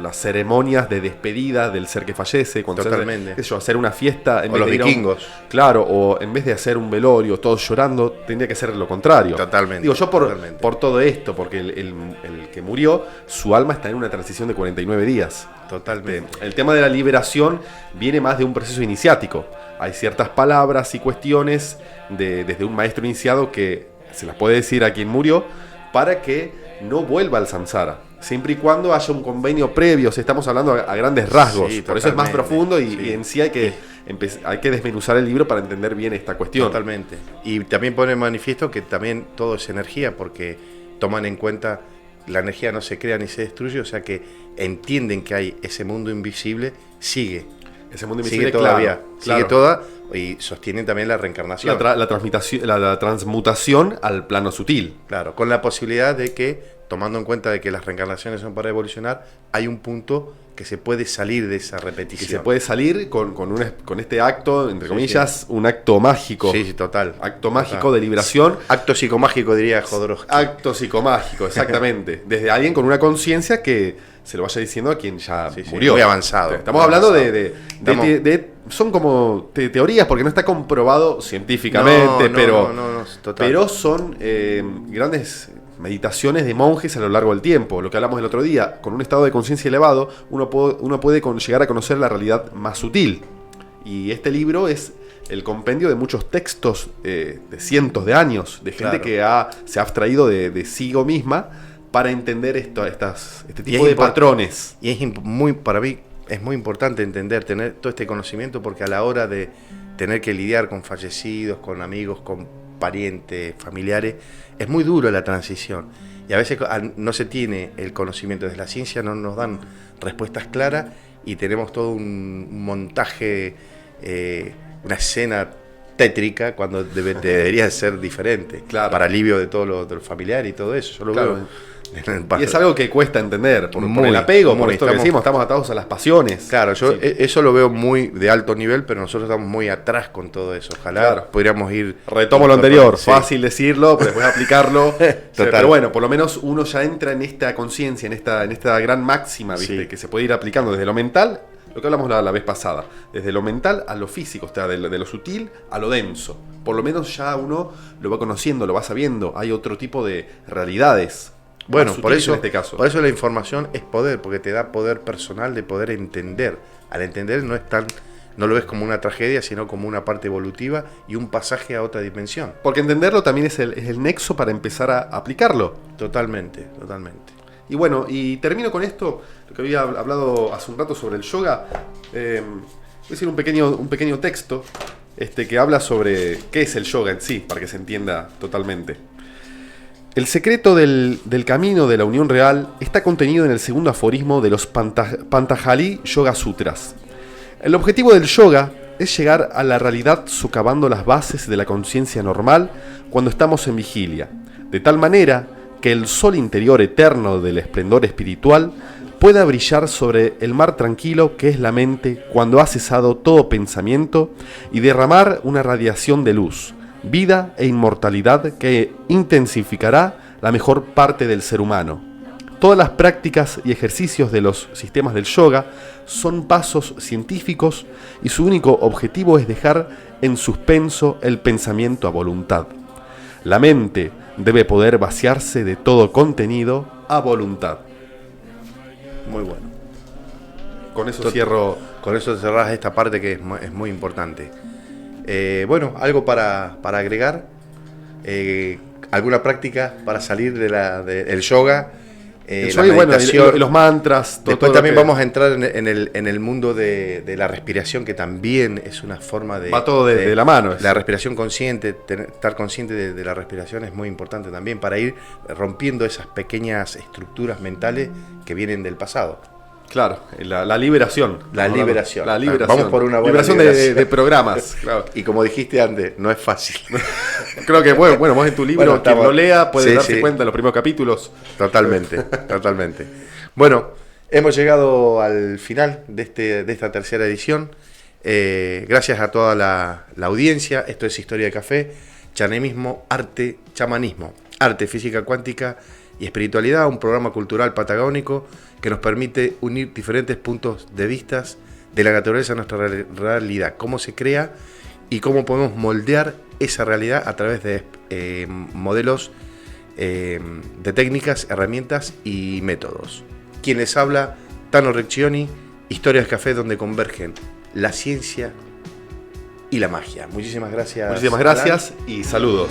las ceremonias de despedida del ser que fallece, cuando totalmente. hacer una fiesta en o vez los de vikingos. Claro, o en vez de hacer un velorio, todos llorando, tendría que ser lo contrario. Totalmente. Digo, yo por todo esto, porque el que murió, su alma está en una transición de 49 días. Totalmente. El tema de la liberación viene más de un proceso iniciático. Hay ciertas palabras y cuestiones desde un maestro iniciado que se las puede decir a quien murió para que no vuelva al samsara, siempre y cuando haya un convenio previo. O sea, estamos hablando a grandes rasgos, sí, por eso es más profundo y, sí. y en sí hay que desmenuzar el libro para entender bien esta cuestión. Totalmente. Y también pone en manifiesto que también todo es energía, porque toman en cuenta la energía no se crea ni se destruye, o sea que entienden que hay ese mundo invisible, sigue. Ese mundo invisible, sigue todavía, claro. sigue toda, y sostienen también la reencarnación. La transmutación al plano sutil. Claro, con la posibilidad de que, tomando en cuenta de que las reencarnaciones son para evolucionar, hay un punto que se puede salir de esa repetición. Que se puede salir con este acto, entre comillas, un acto mágico. Sí, total. Acto mágico de liberación. Acto psicomágico, diría Jodorowsky. Acto psicomágico, exactamente. Desde alguien con una conciencia que se lo vaya diciendo a quien ya murió. Muy avanzado. Estamos hablando de son como teorías, porque no está comprobado científicamente, pero son grandes meditaciones de monjes a lo largo del tiempo. Lo que hablamos el otro día, con un estado de conciencia elevado, uno puede llegar a conocer la realidad más sutil. Y este libro es el compendio de muchos textos de cientos de años, de gente que se ha abstraído de sí misma para entender este tipo de patrones. Y para mí es muy importante tener todo este conocimiento, porque a la hora de tener que lidiar con fallecidos, con amigos, con parientes, familiares, es muy duro la transición. Y a veces no se tiene el conocimiento desde la ciencia, no nos dan respuestas claras y tenemos todo un montaje, una escena tétrica cuando debería ser diferente, claro. Para alivio de todos los familiares y todo eso. Yo lo veo. Y es algo que cuesta entender por el apego, por esto que decimos, estamos atados a las pasiones. Claro, yo eso lo veo muy de alto nivel, pero nosotros estamos muy atrás con todo eso. Ojalá podríamos ir... Retomo lo anterior, fácil decirlo, pero después aplicarlo. Pero bueno, por lo menos uno ya entra en esta conciencia, en esta gran máxima, ¿viste? Que se puede ir aplicando desde lo mental, lo que hablamos la vez pasada, desde lo mental a lo físico, o sea, de lo sutil a lo denso. Por lo menos ya uno lo va conociendo, lo va sabiendo, hay otro tipo de realidades. Bueno, por eso la información es poder, porque te da poder personal de poder entender. Al entender no lo ves como una tragedia, sino como una parte evolutiva y un pasaje a otra dimensión. Porque entenderlo también es el nexo para empezar a aplicarlo. Totalmente. Y bueno, y termino con esto, lo que había hablado hace un rato sobre el yoga. Voy a decir un pequeño texto que habla sobre qué es el yoga en sí, para que se entienda totalmente. El secreto del camino de la unión real está contenido en el segundo aforismo de los Patanjali Yoga Sutras. El objetivo del yoga es llegar a la realidad socavando las bases de la conciencia normal cuando estamos en vigilia, de tal manera que el sol interior eterno del esplendor espiritual pueda brillar sobre el mar tranquilo que es la mente cuando ha cesado todo pensamiento y derramar una radiación de luz, vida e inmortalidad que intensificará la mejor parte del ser humano. Todas las prácticas y ejercicios de los sistemas del yoga son pasos científicos y su único objetivo es dejar en suspenso el pensamiento a voluntad. La mente, debe poder vaciarse de todo contenido a voluntad. Muy bueno. Con eso cierro. Con eso cerrás esta parte que es muy importante. Bueno, algo para agregar. ¿Alguna práctica para salir del yoga? El La yoga, bueno, meditación. y los mantras. Después también vamos a entrar en el mundo de la respiración, que también es una forma de... Va todo de la mano. La respiración consciente, estar consciente de la respiración es muy importante también para ir rompiendo esas pequeñas estructuras mentales que vienen del pasado. Claro, la liberación. La liberación. Vamos por una buena liberación liberación. de programas. Claro. Y como dijiste antes, no es fácil. Creo que, bueno, vos en tu libro, Bueno, quien lo lea puede sí, darse sí. cuenta de los primeros capítulos. Totalmente. Bueno, hemos llegado al final de esta tercera edición. Gracias a toda la audiencia. Esto es Historia de Café, chamanismo, arte, física cuántica y espiritualidad, un programa cultural patagónico que nos permite unir diferentes puntos de vista de la naturaleza a nuestra realidad, cómo se crea y cómo podemos moldear esa realidad a través de modelos de técnicas, herramientas y métodos. Quien les habla, Tano Recchioni, Historias de Café, donde convergen la ciencia y la magia. Muchísimas gracias. Muchísimas gracias y saludos.